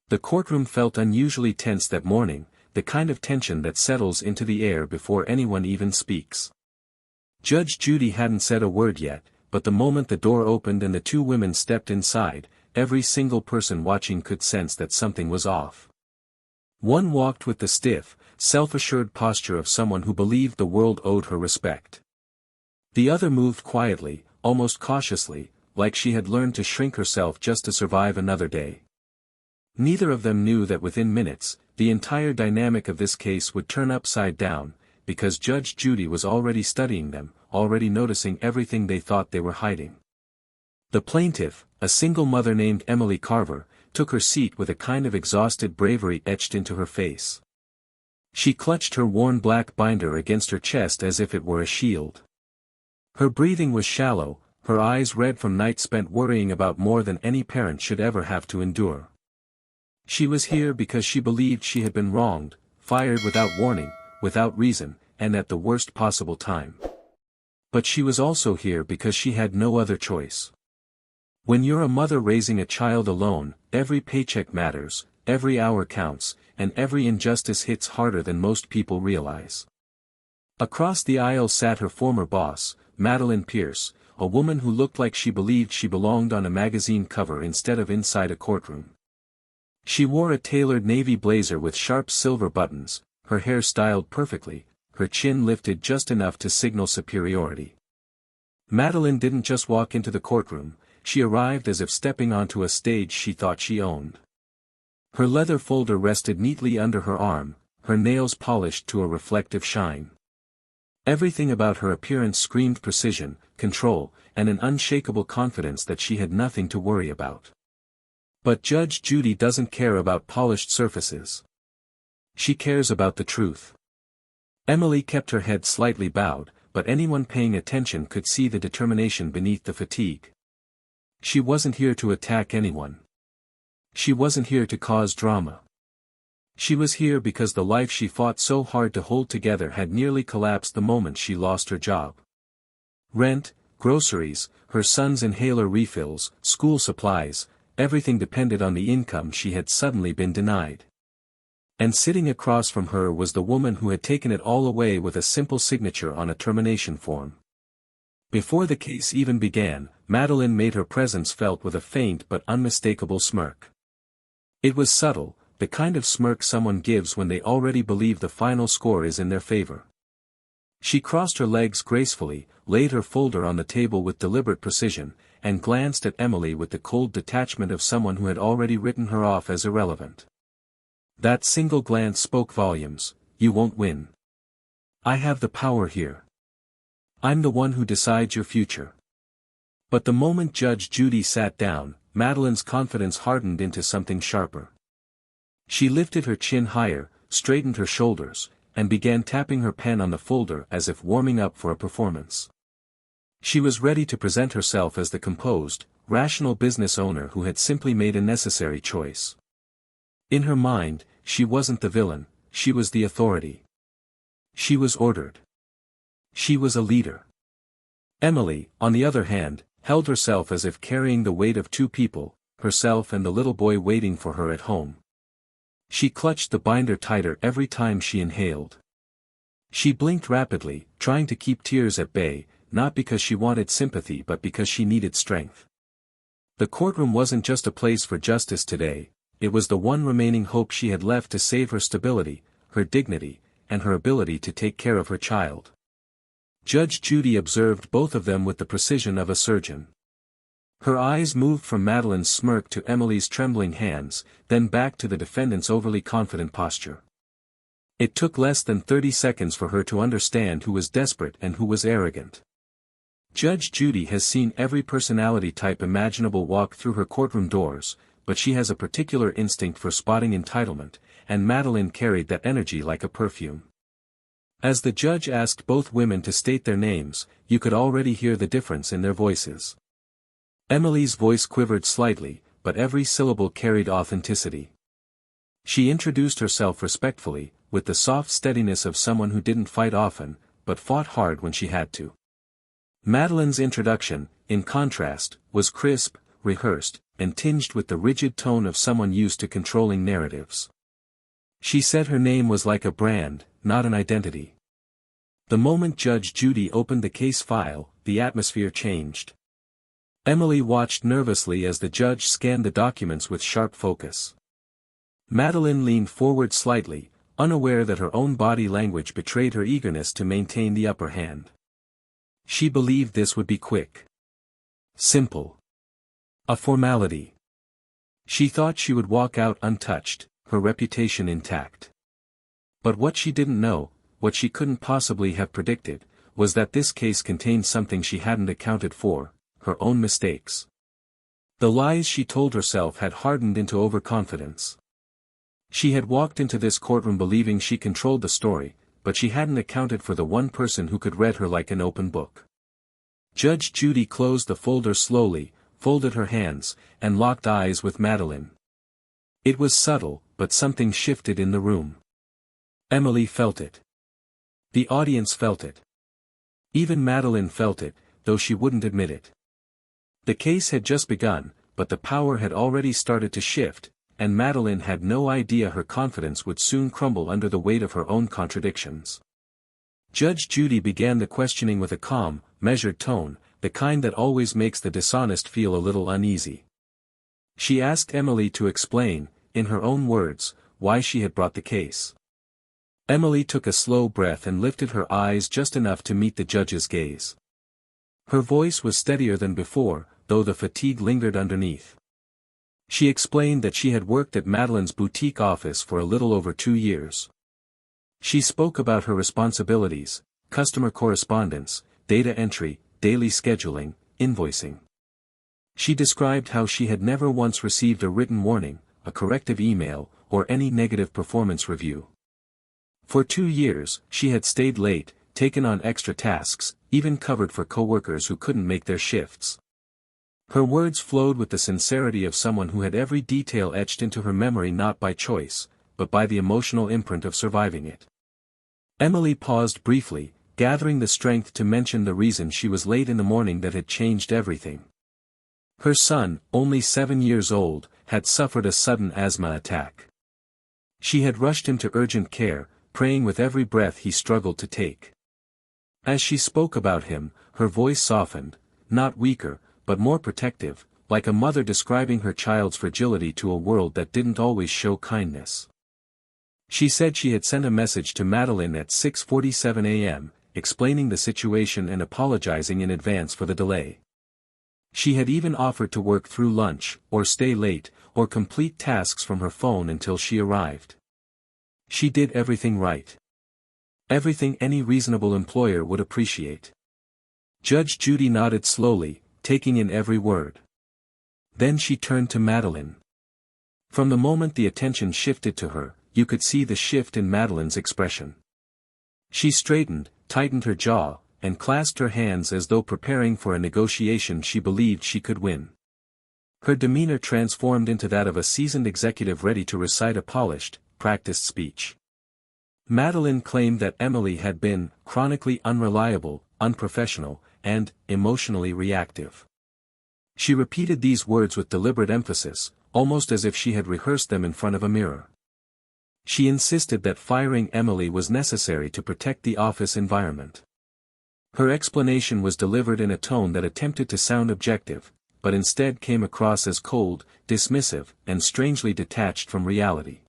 The courtroom felt unusually tense that morning, the kind of tension that settles into the air before anyone even speaks. Judge Judy hadn't said a word yet, but the moment the door opened and the two women stepped inside, every single person watching could sense that something was off. One walked with the stiff, self-assured posture of someone who believed the world owed her respect. The other moved quietly, almost cautiously, like she had learned to shrink herself just to survive another day. Neither of them knew that within minutes, the entire dynamic of this case would turn upside down, because Judge Judy was already studying them, already noticing everything they thought they were hiding. The plaintiff, a single mother named Emily Carver, took her seat with a kind of exhausted bravery etched into her face. She clutched her worn black binder against her chest as if it were a shield. Her breathing was shallow, her eyes red from nights spent worrying about more than any parent should ever have to endure. She was here because she believed she had been wronged, fired without warning, without reason, and at the worst possible time. But she was also here because she had no other choice. When you're a mother raising a child alone, every paycheck matters, every hour counts, and every injustice hits harder than most people realize. Across the aisle sat her former boss, Madeline Pierce, a woman who looked like she believed she belonged on a magazine cover instead of inside a courtroom. She wore a tailored navy blazer with sharp silver buttons, her hair styled perfectly, her chin lifted just enough to signal superiority. Madeline didn't just walk into the courtroom, she arrived as if stepping onto a stage she thought she owned. Her leather folder rested neatly under her arm, her nails polished to a reflective shine. Everything about her appearance screamed precision, control, and an unshakable confidence that she had nothing to worry about. But Judge Judy doesn't care about polished surfaces. She cares about the truth. Emily kept her head slightly bowed, but anyone paying attention could see the determination beneath the fatigue. She wasn't here to attack anyone. She wasn't here to cause drama. She was here because the life she fought so hard to hold together had nearly collapsed the moment she lost her job. Rent, groceries, her son's inhaler refills, school supplies, everything depended on the income she had suddenly been denied. And sitting across from her was the woman who had taken it all away with a simple signature on a termination form. Before the case even began, Madeline made her presence felt with a faint but unmistakable smirk. It was subtle, the kind of smirk someone gives when they already believe the final score is in their favor. She crossed her legs gracefully, laid her folder on the table with deliberate precision, and glanced at Emily with the cold detachment of someone who had already written her off as irrelevant. That single glance spoke volumes. You won't win. I have the power here. I'm the one who decides your future. But the moment Judge Judy sat down, Madeline's confidence hardened into something sharper. She lifted her chin higher, straightened her shoulders, and began tapping her pen on the folder as if warming up for a performance. She was ready to present herself as the composed, rational business owner who had simply made a necessary choice. In her mind, she wasn't the villain, she was the authority. She was ordered. She was a leader. Emily, on the other hand, held herself as if carrying the weight of two people, herself and the little boy waiting for her at home. She clutched the binder tighter every time she inhaled. She blinked rapidly, trying to keep tears at bay, not because she wanted sympathy but because she needed strength. The courtroom wasn't just a place for justice today, it was the one remaining hope she had left to save her stability, her dignity, and her ability to take care of her child. Judge Judy observed both of them with the precision of a surgeon. Her eyes moved from Madeline's smirk to Emily's trembling hands, then back to the defendant's overly confident posture. It took less than 30 seconds for her to understand who was desperate and who was arrogant. Judge Judy has seen every personality type imaginable walk through her courtroom doors, but she has a particular instinct for spotting entitlement, and Madeline carried that energy like a perfume. As the judge asked both women to state their names, you could already hear the difference in their voices. Emily's voice quivered slightly, but every syllable carried authenticity. She introduced herself respectfully, with the soft steadiness of someone who didn't fight often, but fought hard when she had to. Madeline's introduction, in contrast, was crisp, rehearsed, and tinged with the rigid tone of someone used to controlling narratives. She said her name was like a brand, not an identity. The moment Judge Judy opened the case file, the atmosphere changed. Emily watched nervously as the judge scanned the documents with sharp focus. Madeline leaned forward slightly, unaware that her own body language betrayed her eagerness to maintain the upper hand. She believed this would be quick. Simple. A formality. She thought she would walk out untouched, her reputation intact. But what she didn't know, what she couldn't possibly have predicted, was that this case contained something she hadn't accounted for, her own mistakes. The lies she told herself had hardened into overconfidence. She had walked into this courtroom believing she controlled the story, but she hadn't accounted for the one person who could read her like an open book. Judge Judy closed the folder slowly, folded her hands, and locked eyes with Madeline. It was subtle, but something shifted in the room. Emily felt it. The audience felt it. Even Madeline felt it, though she wouldn't admit it. The case had just begun, but the power had already started to shift, and Madeline had no idea her confidence would soon crumble under the weight of her own contradictions. Judge Judy began the questioning with a calm, measured tone, the kind that always makes the dishonest feel a little uneasy. She asked Emily to explain, in her own words, why she had brought the case. Emily took a slow breath and lifted her eyes just enough to meet the judge's gaze. Her voice was steadier than before, though the fatigue lingered underneath. She explained that she had worked at Madeline's boutique office for a little over 2 years. She spoke about her responsibilities, customer correspondence, data entry, daily scheduling, invoicing. She described how she had never once received a written warning, a corrective email, or any negative performance review. For 2 years, she had stayed late, taken on extra tasks, even covered for coworkers who couldn't make their shifts. Her words flowed with the sincerity of someone who had every detail etched into her memory not by choice, but by the emotional imprint of surviving it. Emily paused briefly, gathering the strength to mention the reason she was late in the morning that had changed everything. Her son, only 7 years old, had suffered a sudden asthma attack. She had rushed him to urgent care, praying with every breath he struggled to take. As she spoke about him, her voice softened, not weaker, but more protective, like a mother describing her child's fragility to a world that didn't always show kindness. She said she had sent a message to Madeline at 6:47 a.m., explaining the situation and apologizing in advance for the delay. She had even offered to work through lunch, or stay late, or complete tasks from her phone until she arrived. She did everything right. Everything any reasonable employer would appreciate. Judge Judy nodded slowly, taking in every word. Then she turned to Madeline. From the moment the attention shifted to her, you could see the shift in Madeline's expression. She straightened, tightened her jaw, and clasped her hands as though preparing for a negotiation she believed she could win. Her demeanor transformed into that of a seasoned executive ready to recite a polished, practiced speech. Madeline claimed that Emily had been chronically unreliable, unprofessional, and emotionally reactive. She repeated these words with deliberate emphasis, almost as if she had rehearsed them in front of a mirror. She insisted that firing Emily was necessary to protect the office environment. Her explanation was delivered in a tone that attempted to sound objective, but instead came across as cold, dismissive, and strangely detached from reality.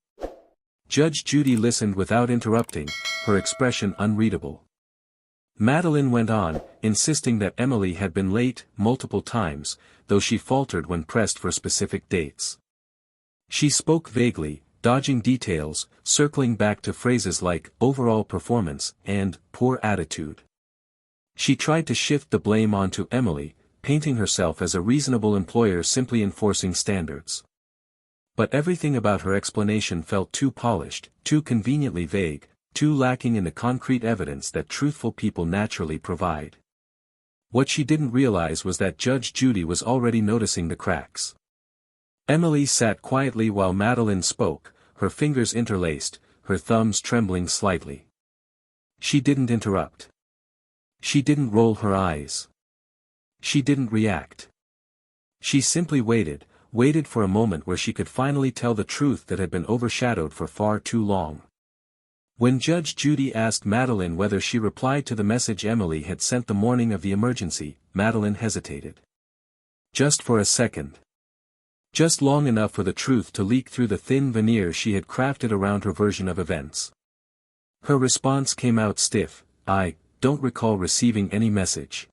Judge Judy listened without interrupting, her expression unreadable. Madeline went on, insisting that Emily had been late multiple times, though she faltered when pressed for specific dates. She spoke vaguely, dodging details, circling back to phrases like overall performance and poor attitude. She tried to shift the blame onto Emily, painting herself as a reasonable employer simply enforcing standards. But everything about her explanation felt too polished, too conveniently vague, too lacking in the concrete evidence that truthful people naturally provide. What she didn't realize was that Judge Judy was already noticing the cracks. Emily sat quietly while Madeline spoke, her fingers interlaced, her thumbs trembling slightly. She didn't interrupt. She didn't roll her eyes. She didn't react. She simply waited, waited for a moment where she could finally tell the truth that had been overshadowed for far too long. When Judge Judy asked Madeline whether she replied to the message Emily had sent the morning of the emergency, Madeline hesitated. Just for a second. Just long enough for the truth to leak through the thin veneer she had crafted around her version of events. Her response came out stiff, "I don't recall receiving any message."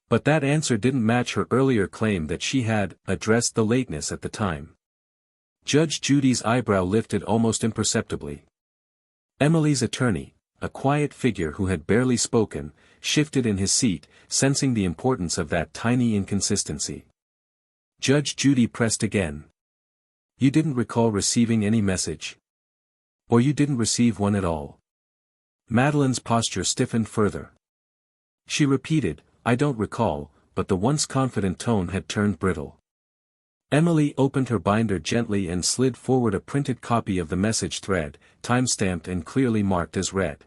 But that answer didn't match her earlier claim that she had addressed the lateness at the time. Judge Judy's eyebrow lifted almost imperceptibly. Emily's attorney, a quiet figure who had barely spoken, shifted in his seat, sensing the importance of that tiny inconsistency. Judge Judy pressed again. "You didn't recall receiving any message? Or you didn't receive one at all?" Madeline's posture stiffened further. She repeated, "I don't recall," but the once confident tone had turned brittle. Emily opened her binder gently and slid forward a printed copy of the message thread, time-stamped and clearly marked as read.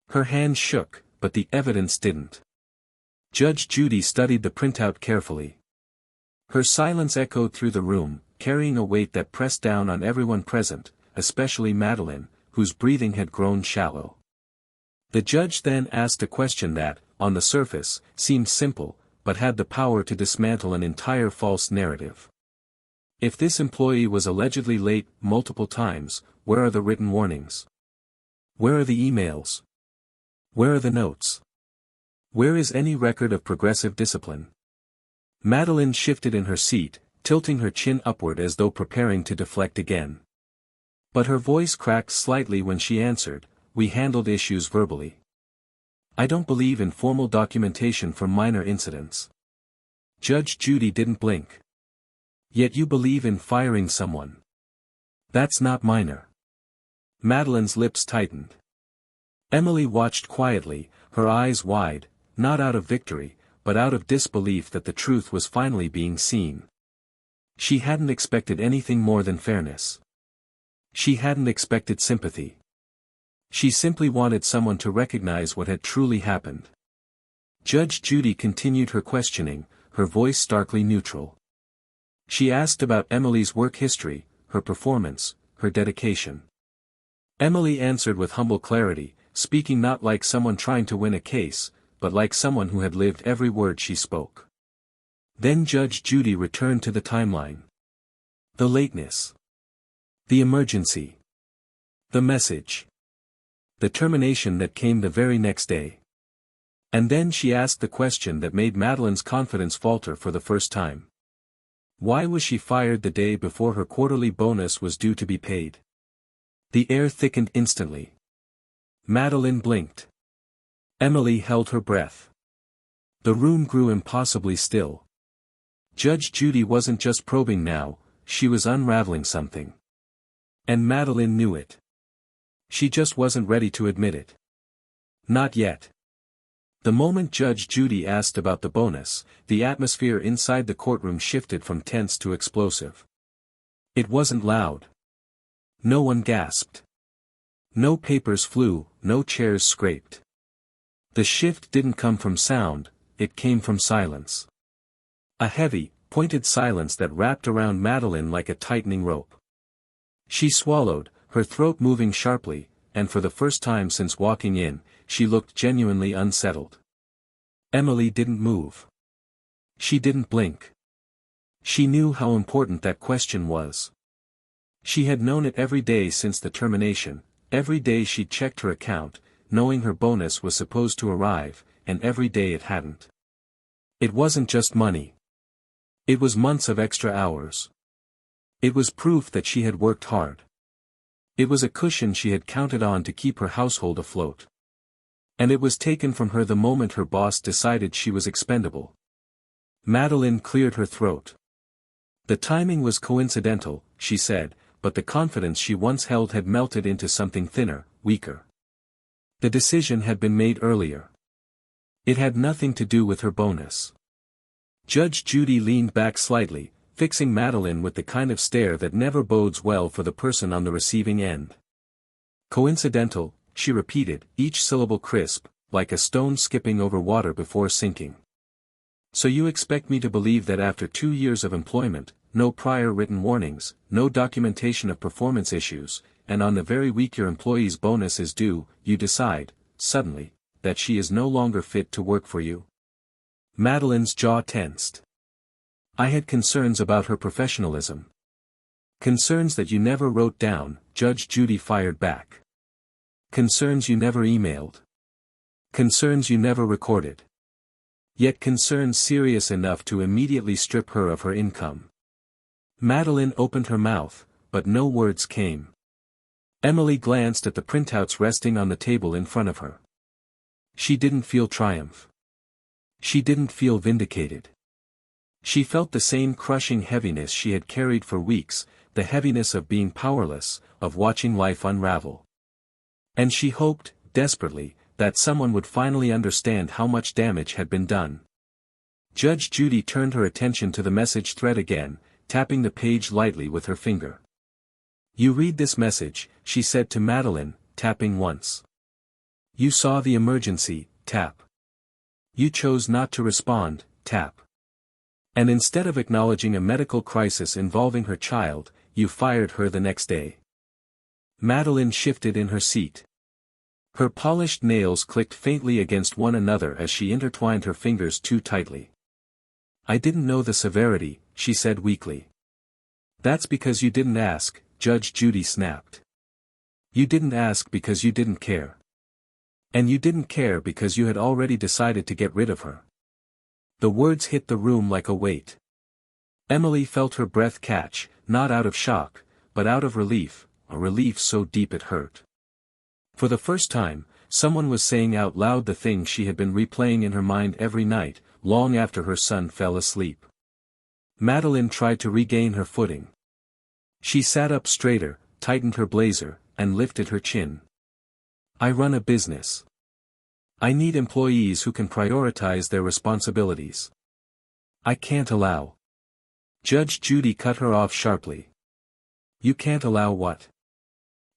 Her hand shook, but the evidence didn't. Judge Judy studied the printout carefully. Her silence echoed through the room, carrying a weight that pressed down on everyone present, especially Madeline, whose breathing had grown shallow. The judge then asked a question that, on the surface, seemed simple, but had the power to dismantle an entire false narrative. If this employee was allegedly late multiple times, where are the written warnings? Where are the emails? Where are the notes? Where is any record of progressive discipline? Madeline shifted in her seat, tilting her chin upward as though preparing to deflect again. But her voice cracked slightly when she answered, "We handled issues verbally. I don't believe in formal documentation for minor incidents." Judge Judy didn't blink. "Yet you believe in firing someone. That's not minor." Madeline's lips tightened. Emily watched quietly, her eyes wide, not out of victory, but out of disbelief that the truth was finally being seen. She hadn't expected anything more than fairness. She hadn't expected sympathy. She simply wanted someone to recognize what had truly happened. Judge Judy continued her questioning, her voice starkly neutral. She asked about Emily's work history, her performance, her dedication. Emily answered with humble clarity, speaking not like someone trying to win a case, but like someone who had lived every word she spoke. Then Judge Judy returned to the timeline. The lateness. The emergency. The message. The termination that came the very next day. And then she asked the question that made Madeline's confidence falter for the first time. Why was she fired the day before her quarterly bonus was due to be paid? The air thickened instantly. Madeline blinked. Emily held her breath. The room grew impossibly still. Judge Judy wasn't just probing now, she was unraveling something. And Madeline knew it. She just wasn't ready to admit it. Not yet. The moment Judge Judy asked about the bonus, the atmosphere inside the courtroom shifted from tense to explosive. It wasn't loud. No one gasped. No papers flew, no chairs scraped. The shift didn't come from sound, it came from silence. A heavy, pointed silence that wrapped around Madeline like a tightening rope. She swallowed, her throat moving sharply, and for the first time since walking in, she looked genuinely unsettled. Emily didn't move. She didn't blink. She knew how important that question was. She had known it every day since the termination, every day she'd checked her account, knowing her bonus was supposed to arrive, and every day it hadn't. It wasn't just money. It was months of extra hours. It was proof that she had worked hard. It was a cushion she had counted on to keep her household afloat. And it was taken from her the moment her boss decided she was expendable. Madeline cleared her throat. The timing was coincidental, she said, but the confidence she once held had melted into something thinner, weaker. The decision had been made earlier. It had nothing to do with her bonus. Judge Judy leaned back slightly, fixing Madeline with the kind of stare that never bodes well for the person on the receiving end. Coincidental, she repeated, each syllable crisp, like a stone skipping over water before sinking. So you expect me to believe that after 2 years of employment, no prior written warnings, no documentation of performance issues, and on the very week your employee's bonus is due, you decide, suddenly, that she is no longer fit to work for you? Madeline's jaw tensed. I had concerns about her professionalism. Concerns that you never wrote down, Judge Judy fired back. Concerns you never emailed. Concerns you never recorded. Yet concerns serious enough to immediately strip her of her income. Madeline opened her mouth, but no words came. Emily glanced at the printouts resting on the table in front of her. She didn't feel triumph. She didn't feel vindicated. She felt the same crushing heaviness she had carried for weeks, the heaviness of being powerless, of watching life unravel. And she hoped, desperately, that someone would finally understand how much damage had been done. Judge Judy turned her attention to the message thread again, tapping the page lightly with her finger. You read this message, she said to Madeline, tapping once. You saw the emergency, tap. You chose not to respond, tap. And instead of acknowledging a medical crisis involving her child, you fired her the next day. Madeline shifted in her seat. Her polished nails clicked faintly against one another as she intertwined her fingers too tightly. I didn't know the severity, she said weakly. That's because you didn't ask, Judge Judy snapped. You didn't ask because you didn't care. And you didn't care because you had already decided to get rid of her. The words hit the room like a weight. Emily felt her breath catch, not out of shock, but out of relief, a relief so deep it hurt. For the first time, someone was saying out loud the things she had been replaying in her mind every night, long after her son fell asleep. Madeline tried to regain her footing. She sat up straighter, tightened her blazer, and lifted her chin. I run a business. I need employees who can prioritize their responsibilities. I can't allow. Judge Judy cut her off sharply. You can't allow what?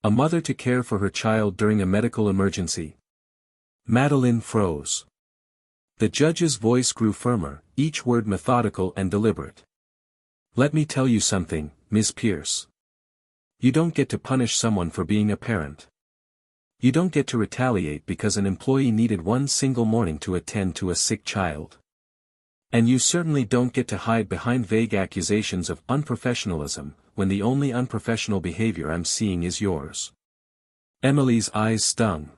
A mother to care for her child during a medical emergency. Madeline froze. The judge's voice grew firmer, each word methodical and deliberate. Let me tell you something, Miss Pierce. You don't get to punish someone for being a parent. You don't get to retaliate because an employee needed one single morning to attend to a sick child. And you certainly don't get to hide behind vague accusations of unprofessionalism, when the only unprofessional behavior I'm seeing is yours. Emily's eyes stung.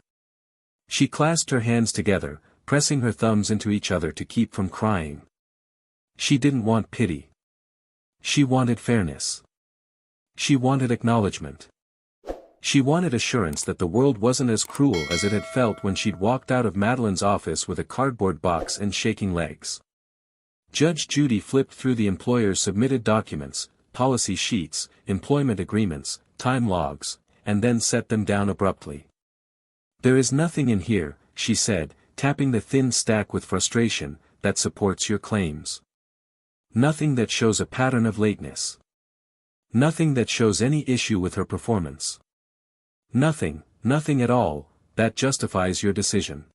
She clasped her hands together, pressing her thumbs into each other to keep from crying. She didn't want pity. She wanted fairness. She wanted acknowledgement. She wanted assurance that the world wasn't as cruel as it had felt when she'd walked out of Madeline's office with a cardboard box and shaking legs. Judge Judy flipped through the employer's submitted documents, policy sheets, employment agreements, time logs, and then set them down abruptly. There is nothing in here, she said, tapping the thin stack with frustration, that supports your claims. Nothing that shows a pattern of lateness. Nothing that shows any issue with her performance. Nothing at all, that justifies your decision.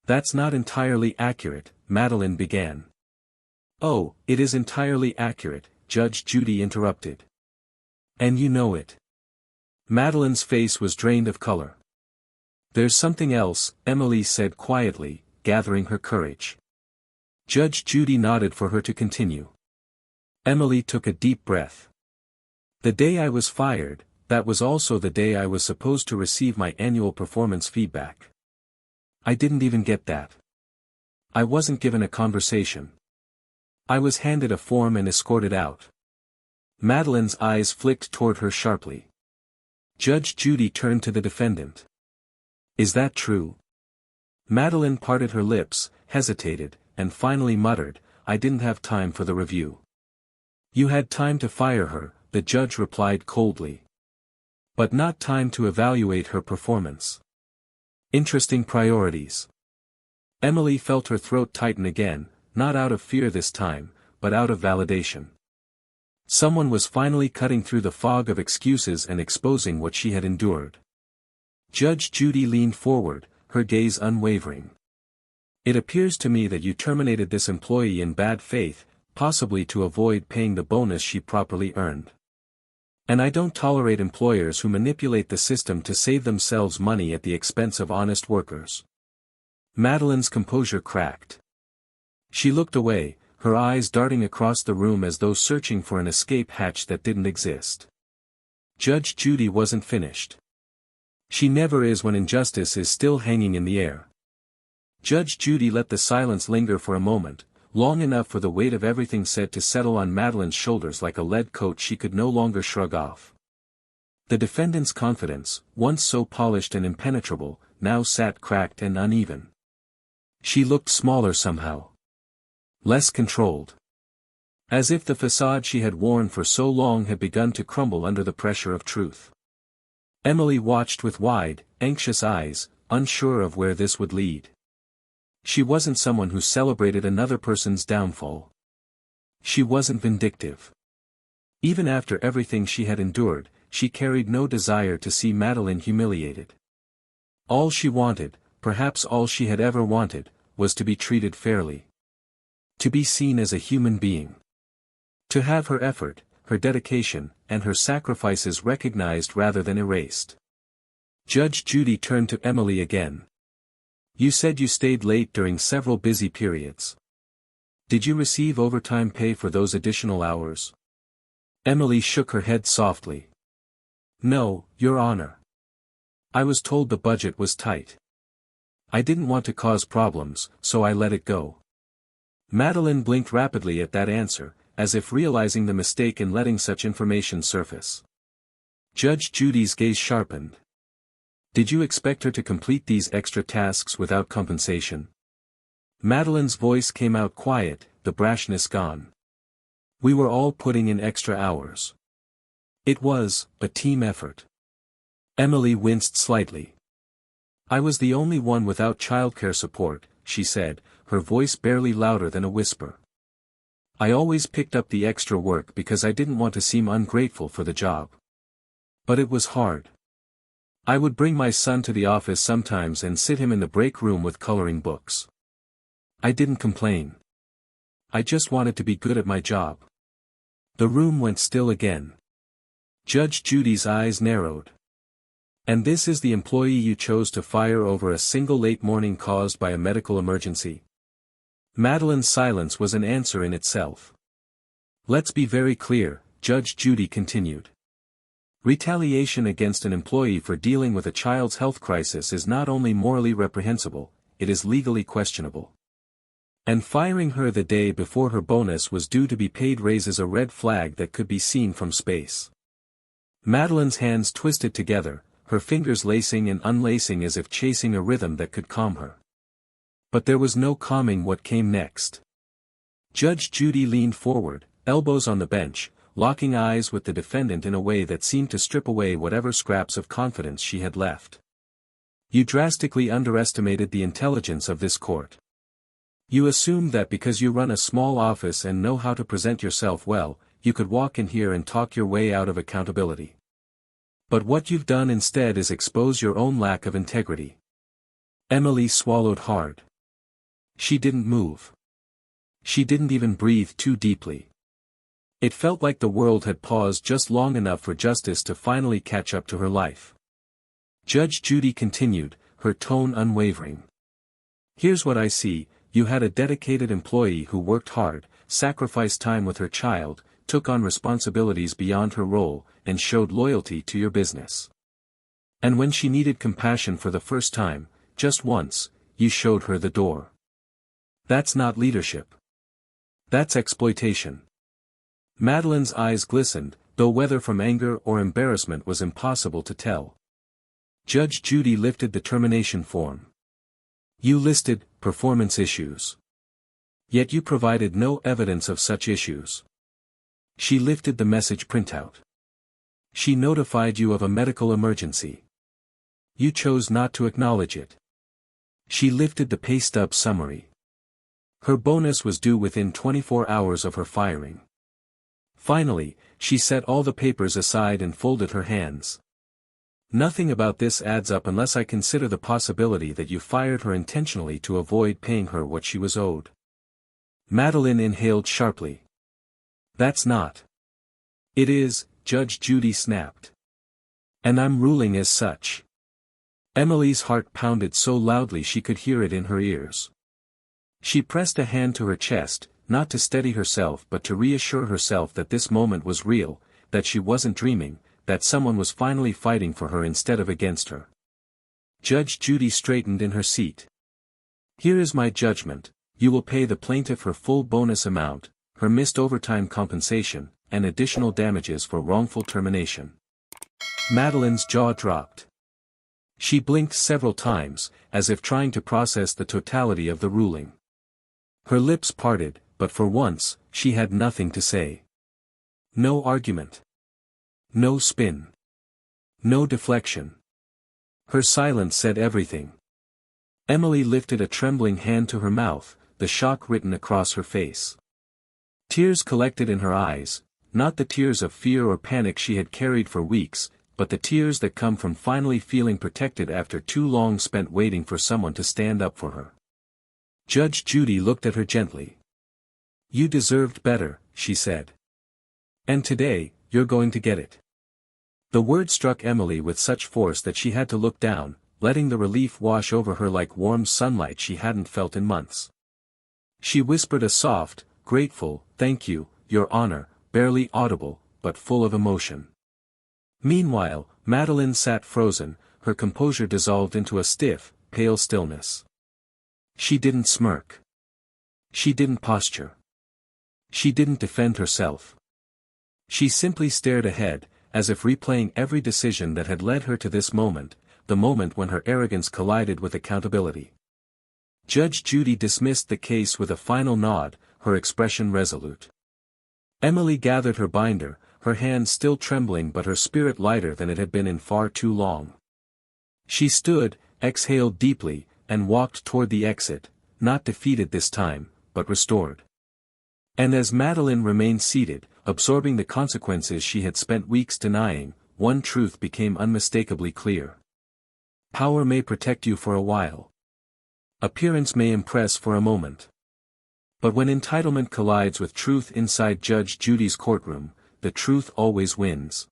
That's not entirely accurate, Madeline began. Oh, it is entirely accurate, Judge Judy interrupted. And you know it. Madeline's face was drained of color. There's something else, Emily said quietly, gathering her courage. Judge Judy nodded for her to continue. Emily took a deep breath. The day I was fired, that was also the day I was supposed to receive my annual performance feedback. I didn't even get that. I wasn't given a conversation. I was handed a form and escorted out. Madeline's eyes flicked toward her sharply. Judge Judy turned to the defendant. Is that true? Madeline parted her lips, hesitated, and finally muttered, I didn't have time for the review. You had time to fire her, the judge replied coldly. But not time to evaluate her performance. Interesting priorities. Emily felt her throat tighten again, not out of fear this time, but out of validation. Someone was finally cutting through the fog of excuses and exposing what she had endured. Judge Judy leaned forward, her gaze unwavering. It appears to me that you terminated this employee in bad faith, possibly to avoid paying the bonus she properly earned. And I don't tolerate employers who manipulate the system to save themselves money at the expense of honest workers. Madeline's composure cracked. She looked away, her eyes darting across the room as though searching for an escape hatch that didn't exist. Judge Judy wasn't finished. She never is when injustice is still hanging in the air. Judge Judy let the silence linger for a moment, long enough for the weight of everything said to settle on Madeline's shoulders like a lead coat she could no longer shrug off. The defendant's confidence, once so polished and impenetrable, now sat cracked and uneven. She looked smaller somehow. Less controlled. As if the facade she had worn for so long had begun to crumble under the pressure of truth. Emily watched with wide, anxious eyes, unsure of where this would lead. She wasn't someone who celebrated another person's downfall. She wasn't vindictive. Even after everything she had endured, she carried no desire to see Madeline humiliated. All she wanted, perhaps all she had ever wanted, was to be treated fairly. To be seen as a human being. To have her effort, her dedication, and her sacrifices recognized rather than erased. Judge Judy turned to Emily again. You said you stayed late during several busy periods. Did you receive overtime pay for those additional hours? Emily shook her head softly. No, Your Honor. I was told the budget was tight. I didn't want to cause problems, so I let it go. Madeline blinked rapidly at that answer, as if realizing the mistake in letting such information surface. Judge Judy's gaze sharpened. Did you expect her to complete these extra tasks without compensation? Madeline's voice came out quiet, the brashness gone. We were all putting in extra hours. It was a team effort. Emily winced slightly. I was the only one without childcare support, she said, her voice barely louder than a whisper. I always picked up the extra work because I didn't want to seem ungrateful for the job. But it was hard. I would bring my son to the office sometimes and sit him in the break room with coloring books. I didn't complain. I just wanted to be good at my job. The room went still again. Judge Judy's eyes narrowed. And this is the employee you chose to fire over a single late morning caused by a medical emergency? Madeline's silence was an answer in itself. Let's be very clear, Judge Judy continued. Retaliation against an employee for dealing with a child's health crisis is not only morally reprehensible, it is legally questionable. And firing her the day before her bonus was due to be paid raises a red flag that could be seen from space. Madeline's hands twisted together, her fingers lacing and unlacing as if chasing a rhythm that could calm her. But there was no calming what came next. Judge Judy leaned forward, elbows on the bench, locking eyes with the defendant in a way that seemed to strip away whatever scraps of confidence she had left. You drastically underestimated the intelligence of this court. You assumed that because you run a small office and know how to present yourself well, you could walk in here and talk your way out of accountability. But what you've done instead is expose your own lack of integrity. Emily swallowed hard. She didn't move. She didn't even breathe too deeply. It felt like the world had paused just long enough for justice to finally catch up to her life. Judge Judy continued, her tone unwavering. Here's what I see, you had a dedicated employee who worked hard, sacrificed time with her child, took on responsibilities beyond her role, and showed loyalty to your business. And when she needed compassion for the first time, just once, you showed her the door. That's not leadership. That's exploitation. Madeline's eyes glistened, though whether from anger or embarrassment was impossible to tell. Judge Judy lifted the termination form. You listed performance issues. Yet you provided no evidence of such issues. She lifted the message printout. She notified you of a medical emergency. You chose not to acknowledge it. She lifted the pay stub summary. Her bonus was due within 24 hours of her firing. Finally, she set all the papers aside and folded her hands. Nothing about this adds up unless I consider the possibility that you fired her intentionally to avoid paying her what she was owed. Madeline inhaled sharply. That's not. It is, Judge Judy snapped. And I'm ruling as such. Emily's heart pounded so loudly she could hear it in her ears. She pressed a hand to her chest, not to steady herself but to reassure herself that this moment was real, that she wasn't dreaming, that someone was finally fighting for her instead of against her. Judge Judy straightened in her seat. Here is my judgment: you will pay the plaintiff her full bonus amount, her missed overtime compensation, and additional damages for wrongful termination. Madeline's jaw dropped. She blinked several times, as if trying to process the totality of the ruling. Her lips parted, but for once, she had nothing to say. No argument. No spin. No deflection. Her silence said everything. Emily lifted a trembling hand to her mouth, the shock written across her face. Tears collected in her eyes, not the tears of fear or panic she had carried for weeks, but the tears that come from finally feeling protected after too long spent waiting for someone to stand up for her. Judge Judy looked at her gently. You deserved better, she said. And today, you're going to get it. The word struck Emily with such force that she had to look down, letting the relief wash over her like warm sunlight she hadn't felt in months. She whispered a soft, grateful, "Thank you, Your Honor," barely audible, but full of emotion. Meanwhile, Madeline sat frozen, her composure dissolved into a stiff, pale stillness. She didn't smirk. She didn't posture. She didn't defend herself. She simply stared ahead, as if replaying every decision that had led her to this moment, the moment when her arrogance collided with accountability. Judge Judy dismissed the case with a final nod, her expression resolute. Emily gathered her binder, her hands still trembling but her spirit lighter than it had been in far too long. She stood, exhaled deeply, and walked toward the exit, not defeated this time, but restored. And as Madeline remained seated, absorbing the consequences she had spent weeks denying, one truth became unmistakably clear. Power may protect you for a while. Appearance may impress for a moment. But when entitlement collides with truth inside Judge Judy's courtroom, the truth always wins.